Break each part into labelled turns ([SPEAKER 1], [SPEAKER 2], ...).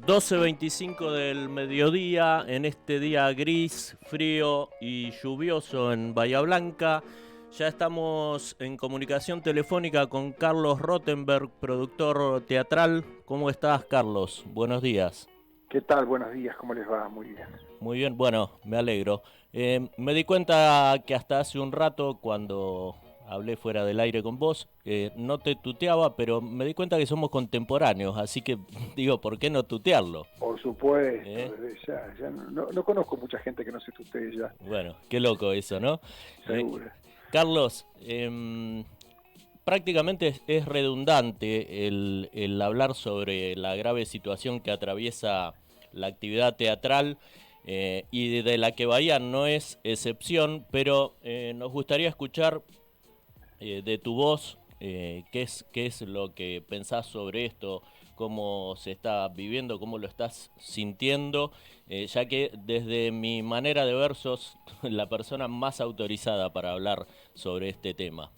[SPEAKER 1] 12:25 del mediodía, en este día gris, frío y lluvioso en Bahía Blanca. Ya estamos en comunicación telefónica con Carlos Rothenberg, productor teatral. ¿Cómo estás, Carlos? Buenos días.
[SPEAKER 2] ¿Qué tal? Buenos días, ¿cómo les va? Muy bien.
[SPEAKER 1] Muy bien, bueno, me alegro. Me di cuenta que hasta hace un rato, cuando hablé fuera del aire con vos, no te tuteaba, pero me di cuenta que somos contemporáneos, así que digo, ¿por qué no tutearlo?
[SPEAKER 2] Por supuesto,
[SPEAKER 1] ¿Eh?
[SPEAKER 2] desde ya no conozco mucha gente que no se tutee ya,
[SPEAKER 1] Bueno, qué loco eso, ¿no?
[SPEAKER 2] seguro.
[SPEAKER 1] Carlos, prácticamente es redundante el hablar sobre la grave situación que atraviesa la actividad teatral y de la que Bahía no es excepción, pero nos gustaría escuchar de tu voz qué es lo que pensás sobre esto, cómo se está viviendo, cómo lo estás sintiendo, ya que desde mi manera de ver sos la persona más autorizada para hablar sobre este tema.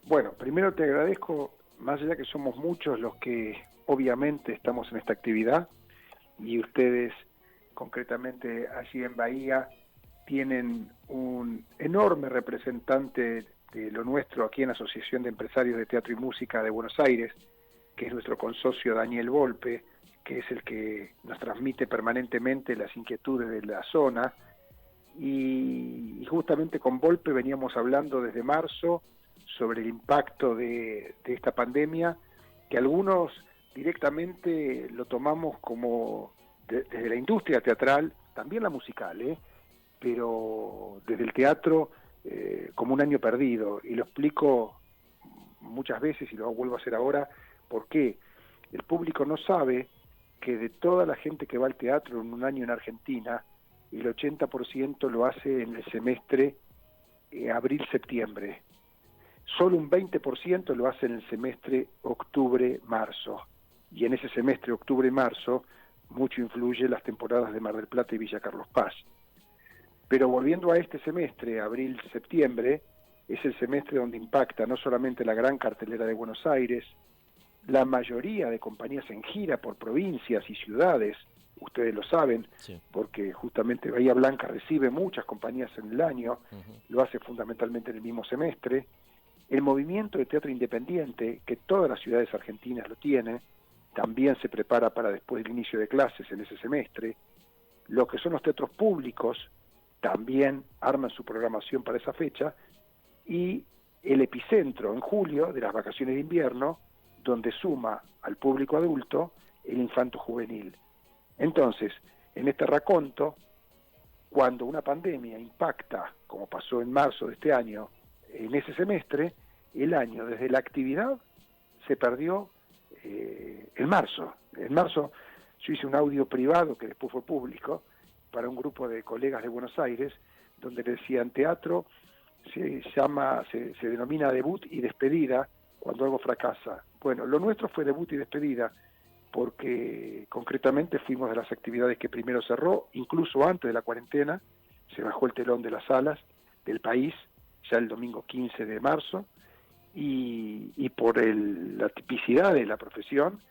[SPEAKER 2] Bueno, primero te agradezco, más allá que somos muchos los que obviamente estamos en esta actividad y ustedes concretamente allí en Bahía tienen un enorme representante de lo nuestro aquí en la Asociación de Empresarios de Teatro y Música de Buenos Aires, que es nuestro consocio Daniel Volpe, que es el que nos transmite permanentemente las inquietudes de la zona. Y justamente con Volpe veníamos hablando desde marzo sobre el impacto de esta pandemia, que algunos directamente lo tomamos como desde la industria teatral, también la musical, pero desde el teatro como un año perdido. Y lo explico muchas veces y lo vuelvo a hacer ahora, por qué. El público no sabe que de toda la gente que va al teatro en un año en Argentina, el 80% lo hace en el semestre abril-septiembre. Solo un 20% lo hace en el semestre octubre-marzo. Y en ese semestre octubre-marzo mucho influye las temporadas de Mar del Plata y Villa Carlos Paz. Pero volviendo a este semestre, abril-septiembre, es el semestre donde impacta no solamente la gran cartelera de Buenos Aires, la mayoría de compañías en gira por provincias y ciudades, ustedes lo saben,
[SPEAKER 1] Sí.
[SPEAKER 2] porque justamente Bahía Blanca recibe muchas compañías en el año, lo hace fundamentalmente en el mismo semestre. El movimiento de teatro independiente, que todas las ciudades argentinas lo tienen, también se prepara para después del inicio de clases en ese semestre. Lo que son los teatros públicos también arman su programación para esa fecha, y el epicentro en julio de las vacaciones de invierno, donde suma al público adulto el infanto juvenil. Entonces, en este raconto, cuando una pandemia impacta, como pasó en marzo de este año, en ese semestre, el año desde la actividad se perdió en marzo. En marzo yo hice un audio privado que después fue público para un grupo de colegas de Buenos Aires, donde decían teatro se denomina debut y despedida cuando algo fracasa. Bueno, lo nuestro fue debut y despedida, porque concretamente fuimos de las actividades que primero cerró, incluso antes de la cuarentena, se bajó el telón de las salas del país, ya el domingo 15 de marzo, y por la tipicidad de la profesión,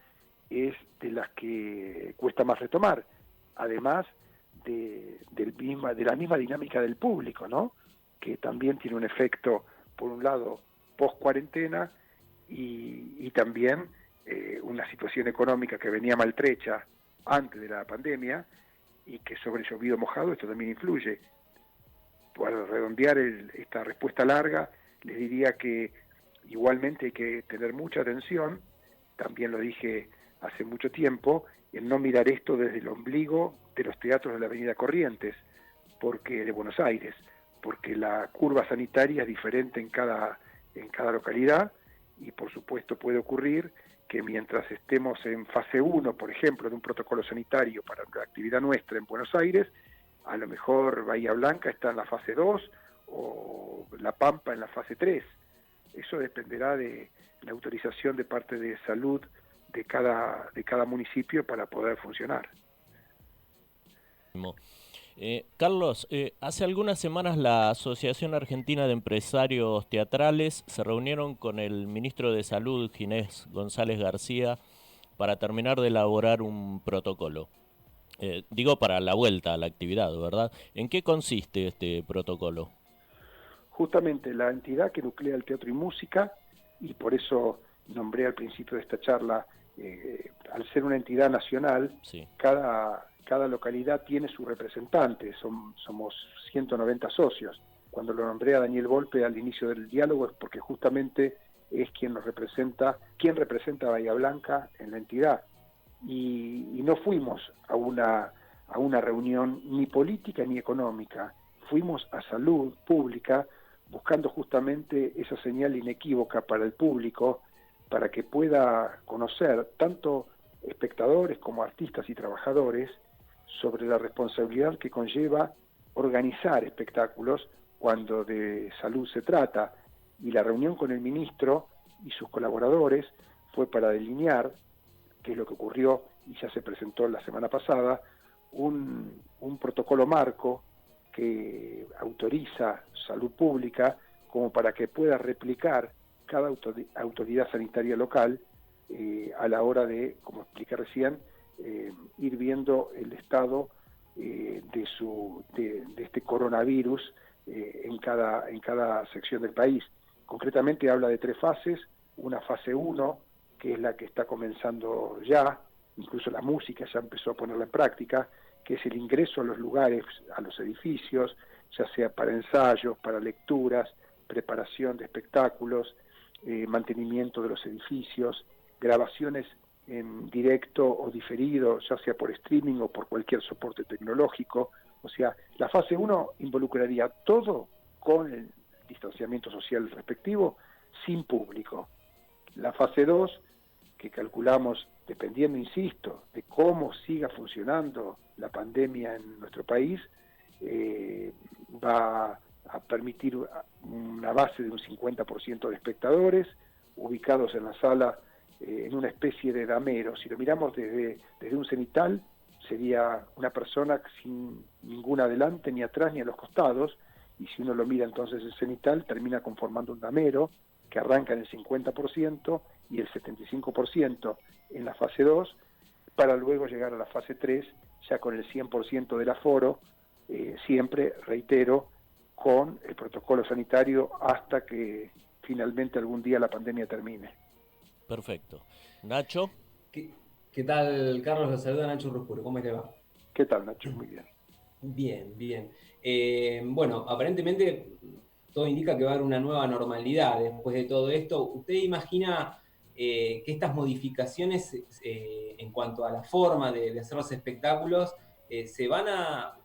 [SPEAKER 2] es de las que cuesta más retomar, además de la misma dinámica del público, ¿no? Que también tiene un efecto, por un lado, post-cuarentena, y también una situación económica que venía maltrecha antes de la pandemia, y que sobre llovido mojado esto también influye. Para redondear esta respuesta larga, les diría que igualmente hay que tener mucha atención, también lo dije hace mucho tiempo, en no mirar esto desde el ombligo de los teatros de la Avenida Corrientes, porque de Buenos Aires, porque la curva sanitaria es diferente en cada localidad, y por supuesto puede ocurrir que mientras estemos en fase 1, por ejemplo, de un protocolo sanitario para la actividad nuestra en Buenos Aires, a lo mejor Bahía Blanca está en la fase 2 o La Pampa en la fase 3. Eso dependerá de la autorización de parte de salud de cada municipio para poder funcionar.
[SPEAKER 1] Carlos, hace algunas semanas la Asociación Argentina de Empresarios Teatrales se reunieron con el ministro de Salud, Ginés González García, para terminar de elaborar un protocolo. Digo, para la vuelta a la actividad, ¿verdad? ¿En qué consiste este protocolo?
[SPEAKER 2] Justamente la entidad que nuclea el teatro y música, y por eso nombré al principio de esta charla, al ser una entidad nacional,
[SPEAKER 1] Sí.
[SPEAKER 2] cada localidad tiene su representante, somos 190 socios. Cuando lo nombré a Daniel Volpe al inicio del diálogo es porque justamente es quien nos representa, quien representa a Bahía Blanca en la entidad. Y no fuimos a una reunión ni política ni económica, fuimos a salud pública buscando justamente esa señal inequívoca para el público, para que pueda conocer tanto espectadores como artistas y trabajadores sobre la responsabilidad que conlleva organizar espectáculos cuando de salud se trata. Y la reunión con el ministro y sus colaboradores fue para delinear, que es lo que ocurrió y ya se presentó la semana pasada, un protocolo marco que autoriza salud pública como para que pueda replicar cada autoridad sanitaria local a la hora de, como expliqué recién, ir viendo el estado de este coronavirus en cada sección del país. Concretamente habla de 3 fases, una fase 1, que es la que está comenzando ya, incluso la música ya empezó a ponerla en práctica, que es el ingreso a los lugares, a los edificios, ya sea para ensayos, para lecturas, preparación de espectáculos, mantenimiento de los edificios, grabaciones en directo o diferido, ya sea por streaming o por cualquier soporte tecnológico. O sea, la fase 1 involucraría todo con el distanciamiento social respectivo, sin público. La fase 2, que calculamos, dependiendo, insisto, de cómo siga funcionando la pandemia en nuestro país, va a permitir una base de un 50% de espectadores ubicados en la sala en una especie de damero. Si lo miramos desde un cenital, sería una persona sin ningún adelante, ni atrás, ni a los costados, y si uno lo mira entonces el cenital, termina conformando un damero que arranca en el 50% y el 75% en la fase 2, para luego llegar a la fase 3, ya con el 100% del aforo, siempre, reitero, con el protocolo sanitario hasta que finalmente algún día la pandemia termine.
[SPEAKER 1] Perfecto. Nacho.
[SPEAKER 3] ¿Qué tal, Carlos? Lo saluda Nacho Ruscuro. ¿Cómo te va?
[SPEAKER 2] ¿Qué tal, Nacho? Muy bien.
[SPEAKER 3] Bien, bien. Bueno, aparentemente todo indica que va a haber una nueva normalidad después de todo esto. ¿Usted imagina que estas modificaciones en cuanto a la forma de hacer los espectáculos se van a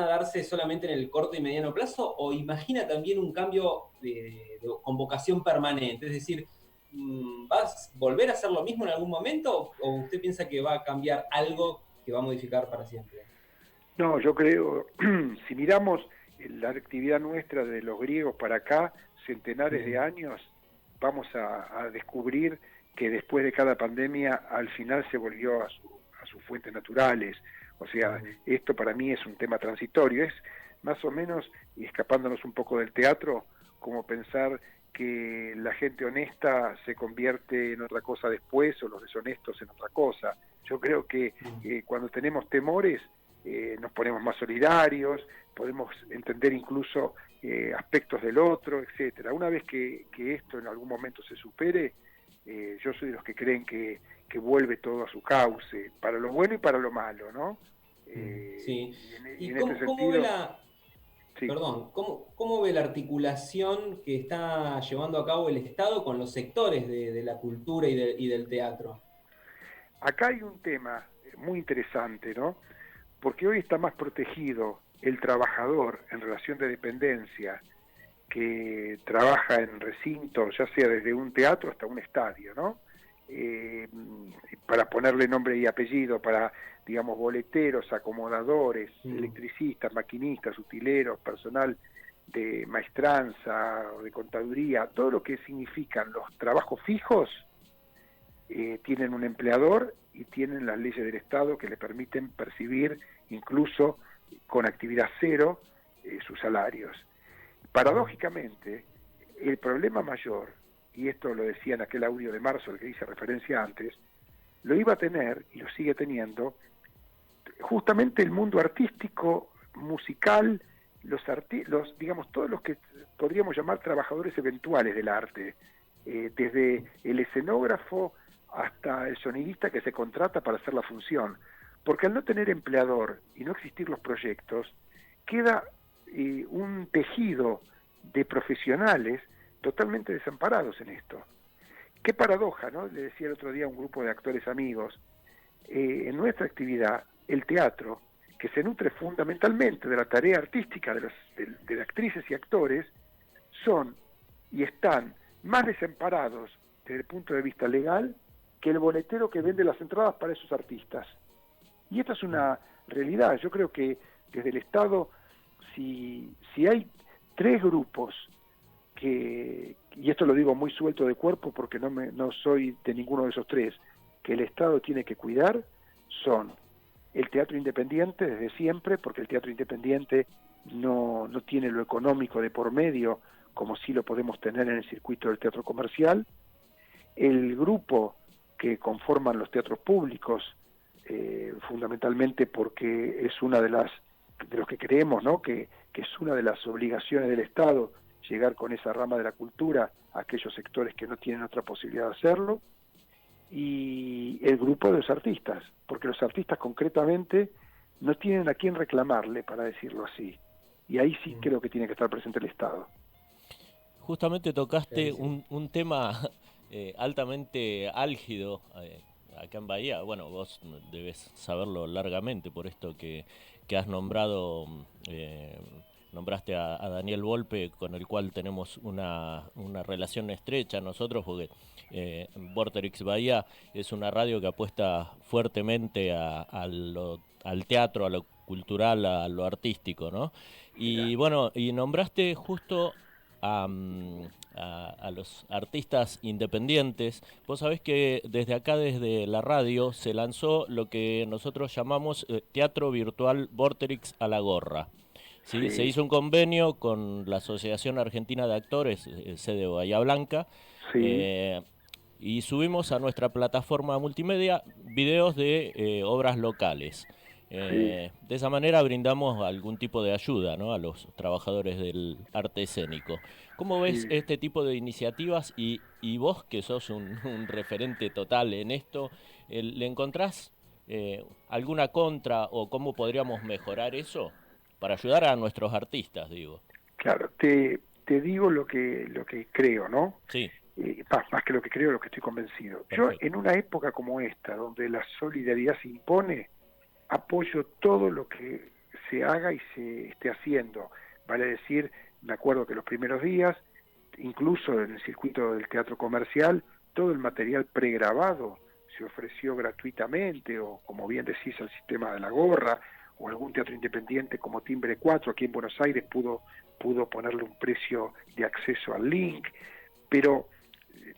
[SPEAKER 3] darse solamente en el corto y mediano plazo o imagina también un cambio de convocación permanente? Es decir, ¿vas a volver a hacer lo mismo en algún momento o usted piensa que va a cambiar algo que va a modificar para siempre?
[SPEAKER 2] No, yo creo, si miramos la actividad nuestra de los griegos para acá, centenares de años, vamos a descubrir que después de cada pandemia al final se volvió a sus fuentes naturales. O sea, esto para mí es un tema transitorio, es más o menos, y escapándonos un poco del teatro, como pensar que la gente honesta se convierte en otra cosa después o los deshonestos en otra cosa. Yo creo que cuando tenemos temores nos ponemos más solidarios, podemos entender incluso aspectos del otro, etcétera. Una vez que esto en algún momento se supere, yo soy de los que creen que vuelve todo a su cauce, para lo bueno y para lo malo, ¿no?
[SPEAKER 3] Sí.
[SPEAKER 2] Y
[SPEAKER 3] ¿Y
[SPEAKER 2] en este
[SPEAKER 3] cómo ve
[SPEAKER 2] sentido... Sí.
[SPEAKER 3] Perdón, ¿cómo ve la articulación que está llevando a cabo el Estado con los sectores de la cultura y del teatro?
[SPEAKER 2] Acá hay un tema muy interesante, ¿no? Porque hoy está más protegido el trabajador en relación de dependencia que trabaja en recintos, ya sea desde un teatro hasta un estadio, ¿no? Para ponerle nombre y apellido, para, digamos, boleteros, acomodadores, electricistas, maquinistas, utileros, personal de maestranza o de contaduría, todo lo que significan los trabajos fijos, tienen un empleador y tienen las leyes del Estado que le permiten percibir incluso con actividad cero sus salarios. Paradójicamente, el problema mayor, y esto lo decía en aquel audio de marzo al que hice referencia antes, lo iba a tener, y lo sigue teniendo, justamente el mundo artístico, musical, digamos, todos los que podríamos llamar trabajadores eventuales del arte, desde el escenógrafo hasta el sonidista que se contrata para hacer la función. Porque al no tener empleador y no existir los proyectos, queda un tejido de profesionales totalmente desamparados en esto. Qué paradoja, ¿no? Le decía el otro día a un grupo de actores amigos, en nuestra actividad, el teatro, que se nutre fundamentalmente de la tarea artística de actrices y actores, son y están más desamparados desde el punto de vista legal que el boletero que vende las entradas para esos artistas. Y esta es una realidad. Yo creo que desde el Estado, si hay 3 grupos que, y esto lo digo muy suelto de cuerpo porque no soy de ninguno de esos 3, que el Estado tiene que cuidar, son el teatro independiente desde siempre, porque el teatro independiente no tiene lo económico de por medio, como sí lo podemos tener en el circuito del teatro comercial, el grupo que conforman los teatros públicos, fundamentalmente porque es una de los que creemos, ¿no? que es una de las obligaciones del Estado llegar con esa rama de la cultura a aquellos sectores que no tienen otra posibilidad de hacerlo, y el grupo de los artistas, porque los artistas concretamente no tienen a quién reclamarle, para decirlo así, y ahí sí creo que tiene que estar presente el Estado.
[SPEAKER 1] Justamente tocaste un tema altamente álgido acá en Bahía. Bueno, vos debes saberlo largamente por esto que has nombrado, nombraste a Daniel Volpe, con el cual tenemos una relación estrecha nosotros, porque Vorterix Bahía es una radio que apuesta fuertemente al teatro, a lo cultural, a lo artístico, ¿no? Y bueno, y nombraste justo a los artistas independientes. Vos sabés que desde acá, desde la radio, se lanzó lo que nosotros llamamos Teatro Virtual Vorterix a la Gorra. ¿Sí?
[SPEAKER 2] Sí.
[SPEAKER 1] Se hizo un convenio con la Asociación Argentina de Actores, sede Bahía Blanca,
[SPEAKER 2] Sí.
[SPEAKER 1] y subimos a nuestra plataforma multimedia videos de obras locales.
[SPEAKER 2] Sí.
[SPEAKER 1] De esa manera brindamos algún tipo de ayuda, ¿no?, a los trabajadores del arte escénico. ¿Cómo ves este tipo de iniciativas y vos, que sos un referente total en esto, le encontrás alguna contra o cómo podríamos mejorar eso para ayudar a nuestros artistas, digo?
[SPEAKER 2] Claro, te digo lo que creo, ¿no?
[SPEAKER 1] Sí.
[SPEAKER 2] Más que lo que creo, lo que estoy convencido.
[SPEAKER 1] Perfecto.
[SPEAKER 2] Yo, en una época como esta, donde la solidaridad se impone, apoyo todo lo que se haga y se esté haciendo. Vale decir, me acuerdo que los primeros días, incluso en el circuito del teatro comercial, todo el material pregrabado se ofreció gratuitamente, o como bien decís, al sistema de la gorra, o algún teatro independiente como Timbre 4 aquí en Buenos Aires pudo ponerle un precio de acceso al link, pero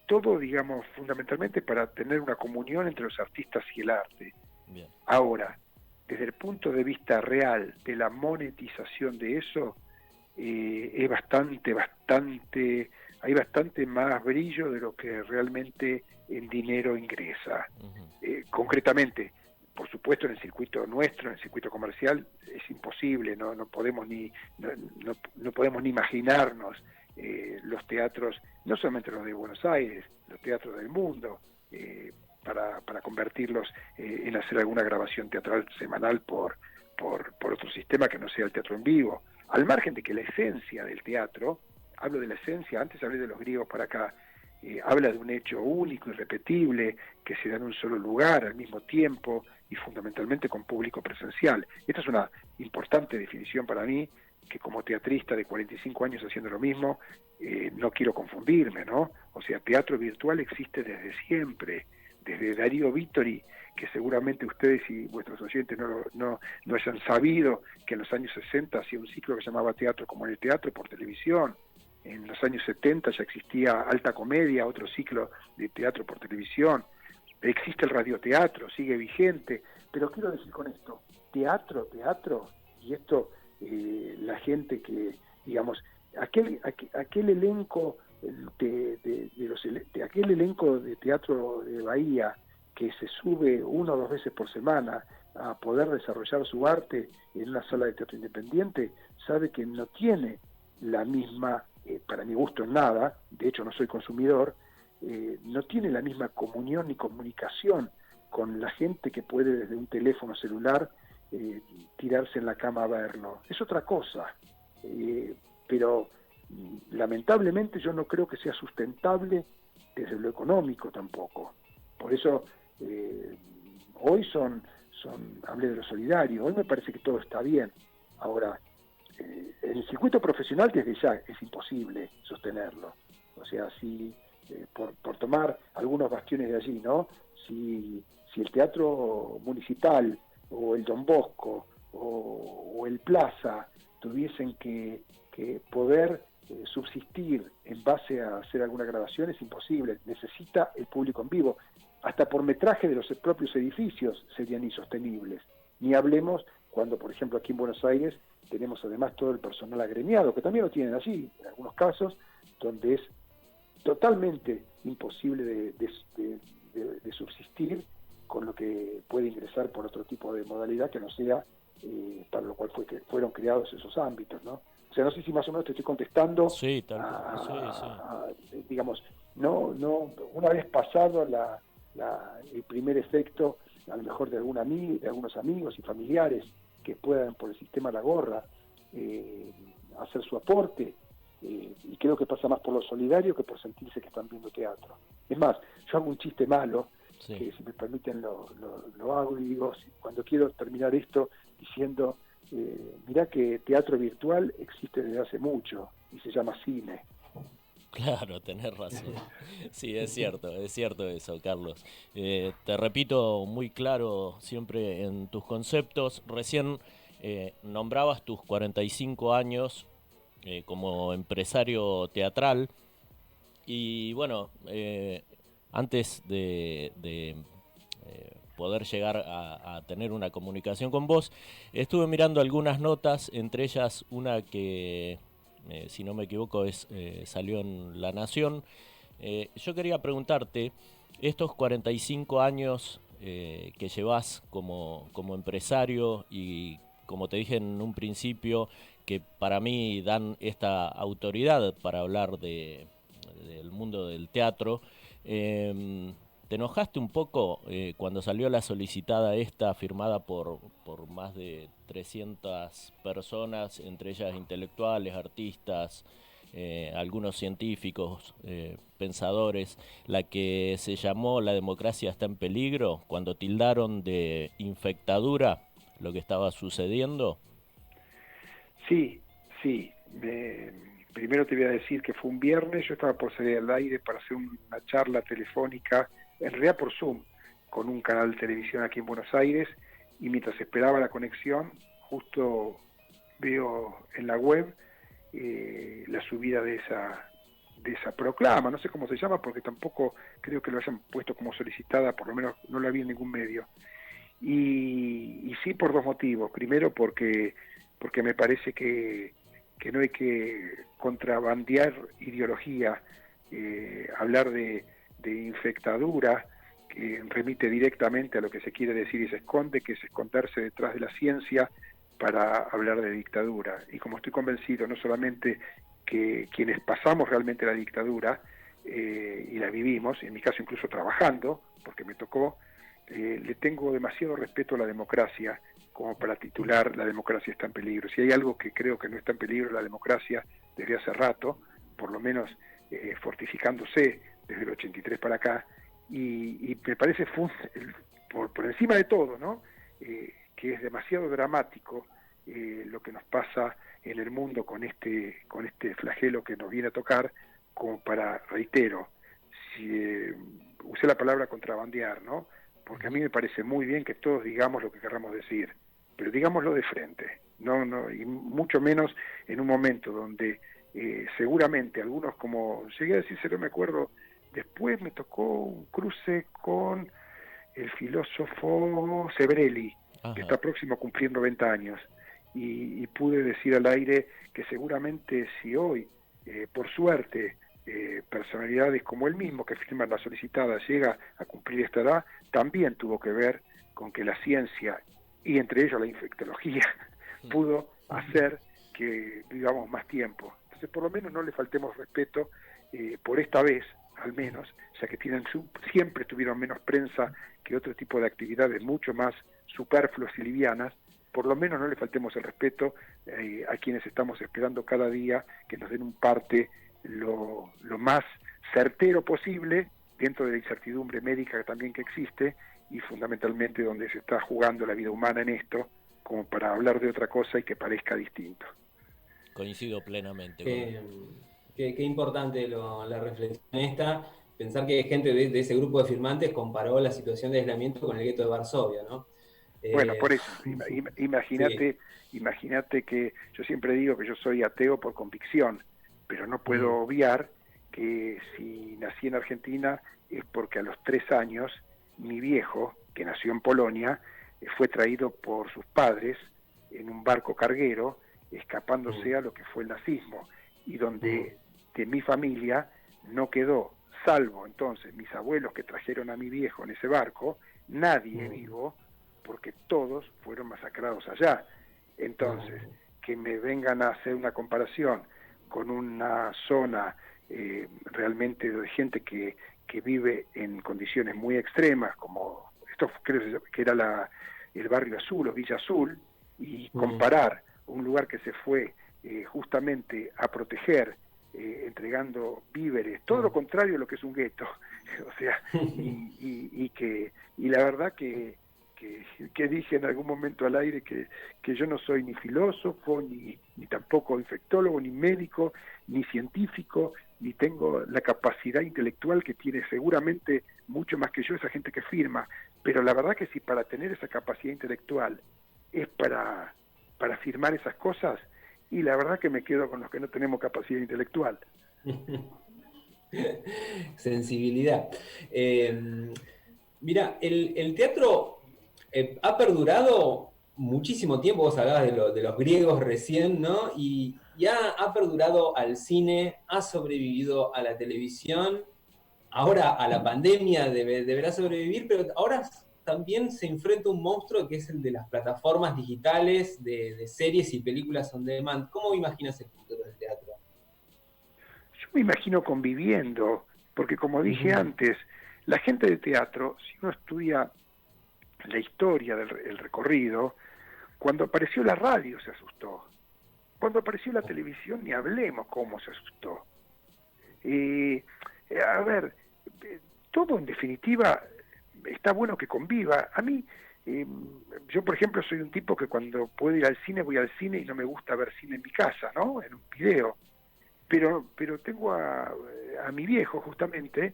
[SPEAKER 2] todo, digamos, fundamentalmente para tener una comunión entre los artistas y el arte.
[SPEAKER 1] Bien.
[SPEAKER 2] Ahora, desde el punto de vista real de la monetización de eso, es hay bastante más brillo de lo que realmente en dinero ingresa. Concretamente, por supuesto, en el circuito nuestro, en el circuito comercial, es imposible, no podemos ni imaginarnos los teatros, no solamente los de Buenos Aires, los teatros del mundo, para convertirlos en hacer alguna grabación teatral semanal por otro sistema que no sea el teatro en vivo. Al margen de que la esencia del teatro, hablo de la esencia, antes hablé de los griegos para acá, habla de un hecho único, irrepetible, que se da en un solo lugar, al mismo tiempo, y fundamentalmente con público presencial. Esta es una importante definición para mí, que como teatrista de 45 años haciendo lo mismo, no quiero confundirme, ¿no? O sea, teatro virtual existe desde siempre, desde Darío Vittori, que seguramente ustedes y vuestros oyentes no hayan sabido que en los años 60 hacía un ciclo que se llamaba Teatro como en el Teatro por televisión. En los años 70 ya existía Alta Comedia, otro ciclo de teatro por televisión. Existe el radioteatro, sigue vigente. Pero quiero decir con esto, teatro, y esto la gente que, digamos, aquel elenco aquel elenco de teatro de Bahía que se sube 1 o 2 veces por semana a poder desarrollar su arte en una sala de teatro independiente, sabe que no tiene la misma, para mi gusto en nada, de hecho no soy consumidor, no tiene la misma comunión ni comunicación con la gente que puede desde un teléfono celular tirarse en la cama a verlo. Es otra cosa, pero lamentablemente yo no creo que sea sustentable desde lo económico tampoco. Por eso hoy hablé de lo solidario, hoy me parece que todo está bien. Ahora, en el circuito profesional desde ya es imposible sostenerlo. O sea, si por tomar algunos bastiones de allí, ¿no? Si el Teatro Municipal o el Don Bosco o el Plaza tuviesen que poder subsistir en base a hacer alguna grabación, es imposible. Necesita el público en vivo. Hasta por metraje de los propios edificios serían insostenibles. Ni hablemos cuando, por ejemplo, aquí en Buenos Aires tenemos además todo el personal agremiado, que también lo tienen allí, en algunos casos, donde es totalmente imposible de subsistir con lo que puede ingresar por otro tipo de modalidad que no sea para lo cual fueron creados esos ámbitos, ¿no? O sea, no sé si más o menos te estoy contestando.
[SPEAKER 1] Sí,
[SPEAKER 2] Digamos, no, una vez pasado el primer efecto, a lo mejor de algunos amigos y familiares que puedan por el sistema La Gorra hacer su aporte, y creo que pasa más por lo solidario que por sentirse que están viendo teatro. Es más, yo hago un chiste malo, que si me permiten lo hago, y digo, cuando quiero terminar esto diciendo, mirá que teatro virtual existe desde hace mucho y se llama cine.
[SPEAKER 1] Claro, tenés razón. Sí, es cierto eso, Carlos. Te repito muy claro siempre en tus conceptos. Recién nombrabas tus 45 años como empresario teatral y bueno, antes de poder llegar a tener una comunicación con vos, estuve mirando algunas notas, entre ellas una que, si no me equivoco, salió en La Nación. Yo quería preguntarte, estos 45 años que llevas como empresario y como te dije en un principio, que para mí dan esta autoridad para hablar del mundo del teatro, ¿te enojaste un poco cuando salió la solicitada esta firmada por más de 300 personas, entre ellas intelectuales, artistas, algunos científicos, pensadores, la que se llamó La democracia está en peligro, cuando tildaron de infectadura lo que estaba sucediendo?
[SPEAKER 2] Sí. Primero te voy a decir que fue un viernes, yo estaba por salir al aire para hacer una charla telefónica, en realidad por Zoom, con un canal de televisión aquí en Buenos Aires, y mientras esperaba la conexión, justo veo en la web la subida de esa proclama, no sé cómo se llama, porque tampoco creo que lo hayan puesto como solicitada, por lo menos no la vi en ningún medio. Y sí, por 2 motivos. Primero porque me parece que no hay que contrabandear ideología, hablar de infectadura, que remite directamente a lo que se quiere decir y se esconde, que es esconderse detrás de la ciencia para hablar de dictadura. Y como estoy convencido, no solamente que quienes pasamos realmente la dictadura y la vivimos, en mi caso incluso trabajando, porque me tocó, le tengo demasiado respeto a la democracia como para titular La democracia está en peligro. Si hay algo que creo que no está en peligro, la democracia desde hace rato, por lo menos fortificándose desde el 83 para acá, y me parece por encima de todo, ¿no? Que es demasiado dramático lo que nos pasa en el mundo con este flagelo que nos viene a tocar, como para, reitero, usé la palabra contrabandear, ¿no? Porque a mí me parece muy bien que todos digamos lo que querramos decir, pero digámoslo de frente, no, y mucho menos en un momento donde seguramente algunos, como llegué a decir, no me acuerdo, después me tocó un cruce con el filósofo Sebrelli, que está próximo a cumplir 90 años, y pude decir al aire que seguramente si hoy, por suerte, personalidades como él mismo, que firman la solicitada, llega a cumplir esta edad, también tuvo que ver con que la ciencia, y entre ellos la infectología, pudo hacer que vivamos más tiempo. Entonces, por lo menos no le faltemos respeto por esta vez, al menos, ya que siempre tuvieron menos prensa que otro tipo de actividades mucho más superfluas y livianas. Por lo menos no le faltemos el respeto a quienes estamos esperando cada día que nos den un parte lo más certero posible, dentro de la incertidumbre médica también que existe, y fundamentalmente donde se está jugando la vida humana en esto, como para hablar de otra cosa y que parezca distinto.
[SPEAKER 1] Coincido plenamente.
[SPEAKER 3] Qué importante la reflexión esta, pensar que gente de ese grupo de firmantes comparó la situación de aislamiento con el gueto de Varsovia, ¿no?
[SPEAKER 2] Bueno, por eso, imagínate,
[SPEAKER 3] sí.
[SPEAKER 2] Imagínate que yo siempre digo que yo soy ateo por convicción, pero no puedo obviar que si nací en Argentina es porque a los 3 años mi viejo, que nació en Polonia, fue traído por sus padres en un barco carguero, escapándose a lo que fue el nazismo, y donde de mi familia no quedó, salvo entonces mis abuelos que trajeron a mi viejo en ese barco, nadie vivo, porque todos fueron masacrados allá. Entonces, que me vengan a hacer una comparación con una zona realmente de gente que vive en condiciones muy extremas, como esto creo que era el barrio Azul o Villa Azul, y comparar un lugar que se fue justamente a proteger, entregando víveres, todo lo contrario a lo que es un gueto, o sea, y la verdad que dije en algún momento al aire que yo no soy ni filósofo, ni tampoco infectólogo, ni médico, ni científico, ni tengo la capacidad intelectual que tiene seguramente mucho más que yo esa gente que firma, pero la verdad que si para tener esa capacidad intelectual es para firmar esas cosas, y la verdad que me quedo con los que no tenemos capacidad intelectual.
[SPEAKER 3] Sensibilidad. Mira, el teatro ha perdurado muchísimo tiempo. Vos hablabas de los griegos recién, ¿no? Y ha perdurado al cine, ha sobrevivido a la televisión, ahora a la pandemia deberá sobrevivir, pero ahora también se enfrenta un monstruo que es el de las plataformas digitales, de series y películas on demand. ¿Cómo imaginas el futuro del teatro?
[SPEAKER 2] Yo me imagino conviviendo, porque como dije antes, la gente de teatro, si uno estudia la historia del recorrido, cuando apareció la radio se asustó, cuando apareció la televisión ni hablemos cómo se asustó. A ver, todo en definitiva está bueno que conviva. A mí, yo por ejemplo soy un tipo que cuando puedo ir al cine, voy al cine y no me gusta ver cine en mi casa, ¿no? En un video. Pero tengo a mi viejo justamente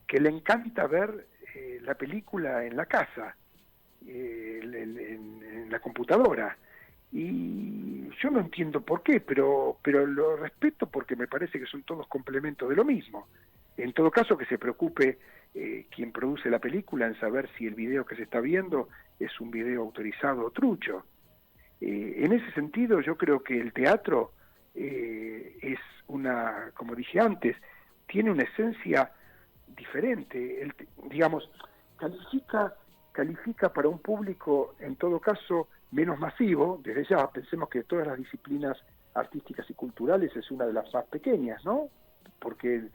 [SPEAKER 2] que le encanta ver la película en la casa, en la computadora. Y yo no entiendo por qué, pero lo respeto porque me parece que son todos complementos de lo mismo. En todo caso, que se preocupe quien produce la película en saber si el video que se está viendo es un video autorizado o trucho. En ese sentido, yo creo que el teatro es una, como dije antes, tiene una esencia diferente. Digamos, califica para un público, en todo caso, menos masivo. Desde ya, pensemos que de todas las disciplinas artísticas y culturales es una de las más pequeñas, ¿no? Porque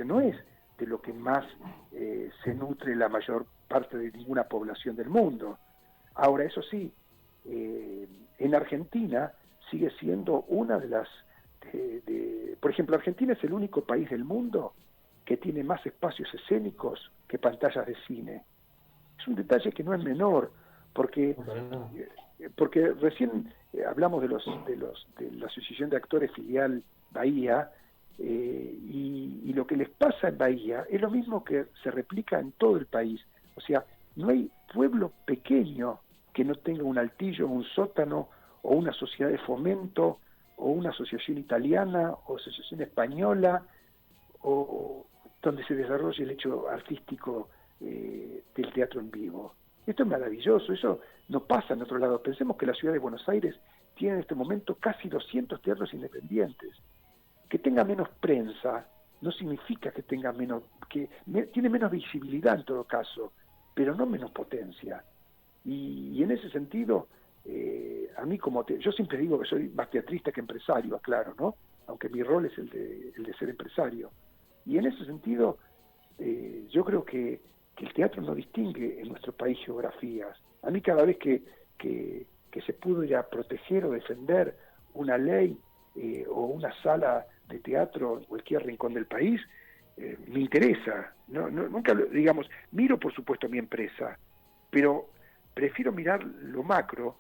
[SPEAKER 2] no es de lo que más se nutre la mayor parte de ninguna población del mundo. Ahora, eso sí, en Argentina sigue siendo una de las... por ejemplo, Argentina es el único país del mundo que tiene más espacios escénicos que pantallas de cine. Es un detalle que no es menor, porque recién hablamos de la Asociación de Actores Filial Bahía, y lo que les pasa en Bahía es lo mismo que se replica en todo el país. O sea, no hay pueblo pequeño que no tenga un altillo, un sótano, o una sociedad de fomento, o una asociación italiana, o asociación española, o donde se desarrolle el hecho artístico del teatro en vivo. Esto es maravilloso, eso no pasa en otro lado. Pensemos que la ciudad de Buenos Aires tiene en este momento casi 200 teatros independientes. Que tenga menos prensa no significa que tenga menos, tiene menos visibilidad en todo caso, pero no menos potencia. Y en ese sentido, a mí yo siempre digo que soy más teatrista que empresario, aclaro, ¿no? Aunque mi rol es el de ser empresario. Y en ese sentido, yo creo que el teatro no distingue en nuestro país geografías. A mí cada vez que se pudo ir a proteger o defender una ley o una sala de teatro en cualquier rincón del país, me interesa. Nunca, digamos, miro por supuesto mi empresa, pero prefiero mirar lo macro,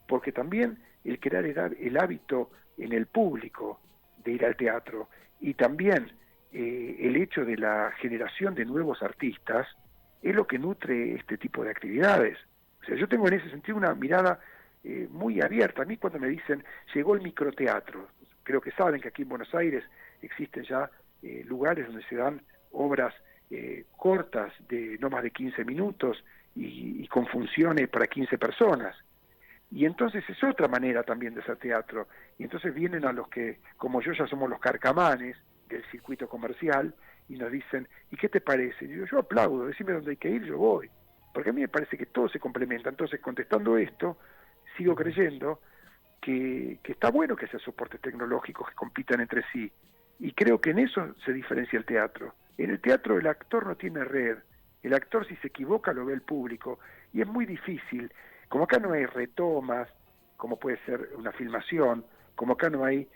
[SPEAKER 2] porque también el crear el hábito en el público de ir al teatro y también el hecho de la generación de nuevos artistas es lo que nutre este tipo de actividades. O sea, yo tengo en ese sentido una mirada muy abierta. A mí cuando me dicen, llegó el microteatro, creo que saben que aquí en Buenos Aires existen ya lugares donde se dan obras cortas de no más de 15 minutos y con funciones para 15 personas. Y entonces es otra manera también de hacer teatro. Y entonces vienen a los que, como yo, ya somos los carcamanes del circuito comercial, y nos dicen, ¿y qué te parece? Y yo aplaudo, decime dónde hay que ir, yo voy. Porque a mí me parece que todo se complementa. Entonces, contestando esto, sigo creyendo que está bueno que haya soportes tecnológicos que compitan entre sí. Y creo que en eso se diferencia el teatro. En el teatro el actor no tiene red. El actor, si se equivoca, lo ve el público. Y es muy difícil. Como acá no hay retomas, como puede ser una filmación, como acá no hay,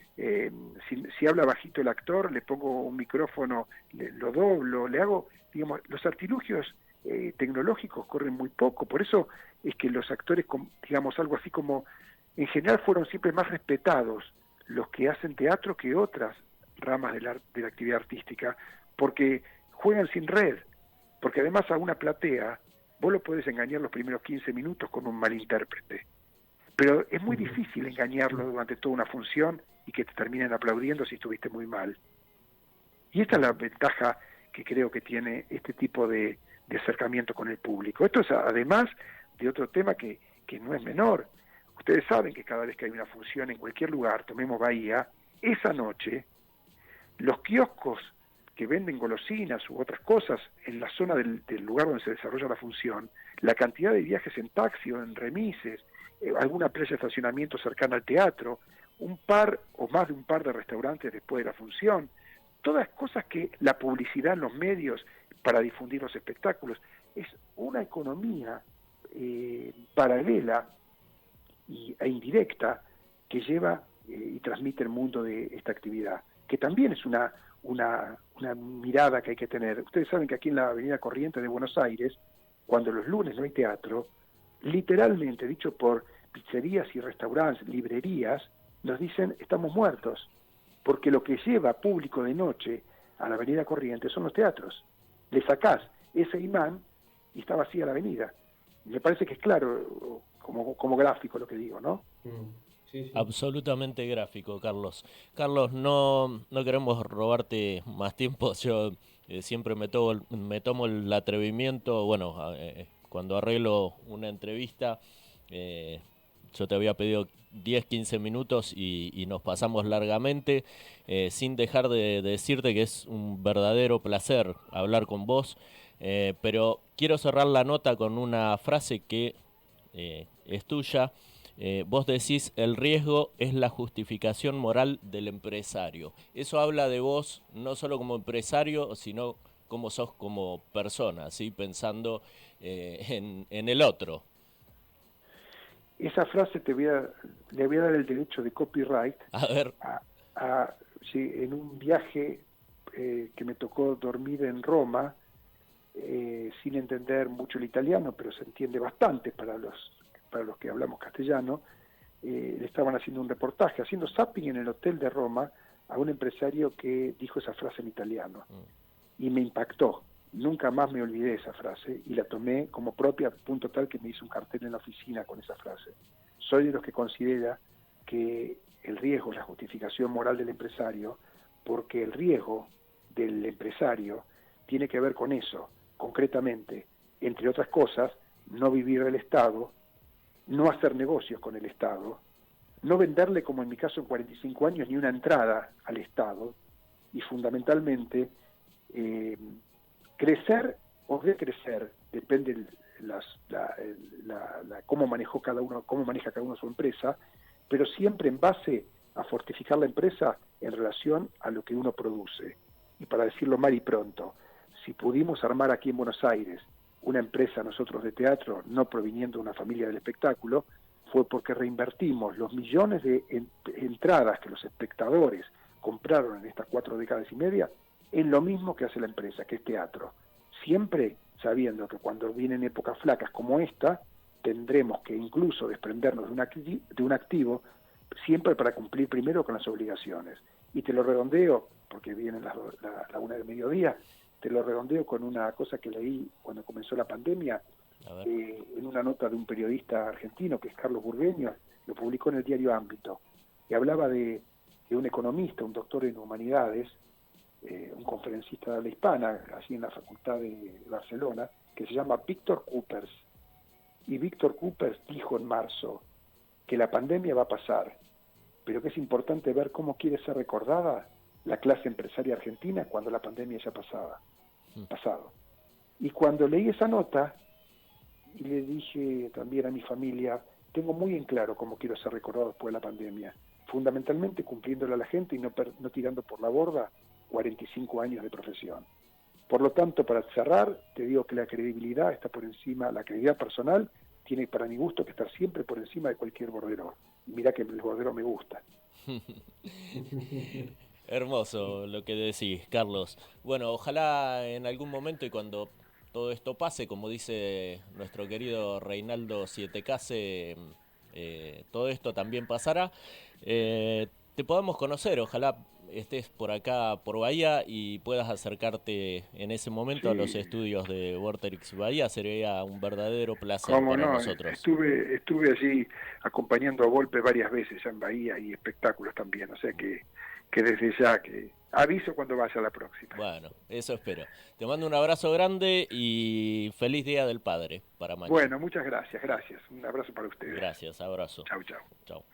[SPEAKER 2] si habla bajito el actor, le pongo un micrófono, lo doblo, le hago, digamos, los artilugios tecnológicos corren muy poco, por eso es que los actores, digamos, algo así como, en general fueron siempre más respetados los que hacen teatro que otras ramas de la actividad artística, porque juegan sin red, porque además a una platea vos lo podés engañar los primeros 15 minutos con un mal intérprete, pero es muy difícil engañarlo durante toda una función y que te terminen aplaudiendo si estuviste muy mal. Y esta es la ventaja que creo que tiene este tipo de acercamiento con el público. Esto es además de otro tema que no es menor. Ustedes saben que cada vez que hay una función en cualquier lugar, tomemos Bahía, esa noche los kioscos que venden golosinas u otras cosas en la zona del lugar donde se desarrolla la función, la cantidad de viajes en taxi o en remises, alguna playa de estacionamiento cercana al teatro, un par o más de un par de restaurantes después de la función, todas cosas que la publicidad en los medios para difundir los espectáculos, es una economía paralela e indirecta que lleva y transmite el mundo de esta actividad, que también es una mirada que hay que tener. Ustedes saben que aquí en la Avenida Corrientes de Buenos Aires, cuando los lunes no hay teatro, literalmente, dicho por pizzerías y restaurantes, librerías, nos dicen, estamos muertos, porque lo que lleva público de noche a la Avenida Corrientes son los teatros. Le sacás ese imán y está vacía la avenida. Me parece que es claro, como gráfico lo que digo, ¿no?
[SPEAKER 1] Sí, sí. Absolutamente gráfico, Carlos. Carlos, no queremos robarte más tiempo. Yo siempre me tomo el atrevimiento, bueno, cuando arreglo una entrevista, yo te había pedido 10, 15 minutos y nos pasamos largamente, sin dejar de decirte que es un verdadero placer hablar con vos, pero quiero cerrar la nota con una frase que es tuya. Vos decís, el riesgo es la justificación moral del empresario. Eso habla de vos no solo como empresario, sino como sos como persona, ¿sí? Pensando en el otro.
[SPEAKER 2] Esa frase le voy a dar el derecho de copyright.
[SPEAKER 1] A ver.
[SPEAKER 2] Sí, en un viaje que me tocó dormir en Roma, sin entender mucho el italiano, pero se entiende bastante para los que hablamos castellano, le estaban haciendo un reportaje, haciendo zapping en el hotel de Roma a un empresario que dijo esa frase en italiano. Y me impactó. Nunca más me olvidé de esa frase y la tomé como propia, a punto tal que me hice un cartel en la oficina con esa frase. Soy de los que considera que el riesgo es la justificación moral del empresario, porque el riesgo del empresario tiene que ver con eso, concretamente, entre otras cosas, no vivir del Estado, no hacer negocios con el Estado, no venderle, como en mi caso en 45 años, ni una entrada al Estado, y fundamentalmente crecer o decrecer, depende cómo maneja cada uno su empresa, pero siempre en base a fortificar la empresa en relación a lo que uno produce. Y para decirlo mal y pronto, si pudimos armar aquí en Buenos Aires una empresa nosotros de teatro, no proviniendo de una familia del espectáculo, fue porque reinvertimos los millones de entradas que los espectadores compraron en estas 4 décadas y media en lo mismo que hace la empresa, que es teatro. Siempre sabiendo que cuando vienen épocas flacas como esta, tendremos que incluso desprendernos de un activo, siempre para cumplir primero con las obligaciones. Y te lo redondeo, porque viene la 1 del mediodía, te lo redondeo con una cosa que leí cuando comenzó la pandemia, en una nota de un periodista argentino, que es Carlos Burgueño, lo publicó en el diario Ámbito, y hablaba de un economista, un doctor en humanidades, un conferencista de habla hispana, allí en la Facultad de Barcelona, que se llama Víctor Coopers. Y Víctor Coopers dijo en marzo que la pandemia va a pasar, pero que es importante ver cómo quiere ser recordada la clase empresaria argentina cuando la pandemia ya pasado. Y cuando leí esa nota, y le dije también a mi familia, tengo muy en claro cómo quiero ser recordado después de la pandemia, fundamentalmente cumpliéndole a la gente y no tirando por la borda 45 años de profesión. Por lo tanto, para cerrar, te digo que la credibilidad está por encima, la credibilidad personal tiene para mi gusto que estar siempre por encima de cualquier bordero. Y mirá que el bordero me gusta.
[SPEAKER 1] Hermoso lo que decís, Carlos. Bueno, ojalá en algún momento y cuando todo esto pase, como dice nuestro querido Reinaldo Sietecase, todo esto también pasará. Te podamos conocer, ojalá estés por acá, por Bahía, y puedas acercarte en ese momento a los estudios de Vorterix Bahía. Sería un verdadero placer para nosotros.
[SPEAKER 2] Estuve allí acompañando a Volpe varias veces ya en Bahía y espectáculos también, o sea que desde ya que aviso cuando vaya a la próxima.
[SPEAKER 1] Bueno, eso espero. Te mando un abrazo grande y feliz Día del Padre para mañana.
[SPEAKER 2] Bueno, muchas gracias. Un abrazo para ustedes.
[SPEAKER 1] Gracias, abrazo.
[SPEAKER 2] Chau, chau.
[SPEAKER 1] Chau.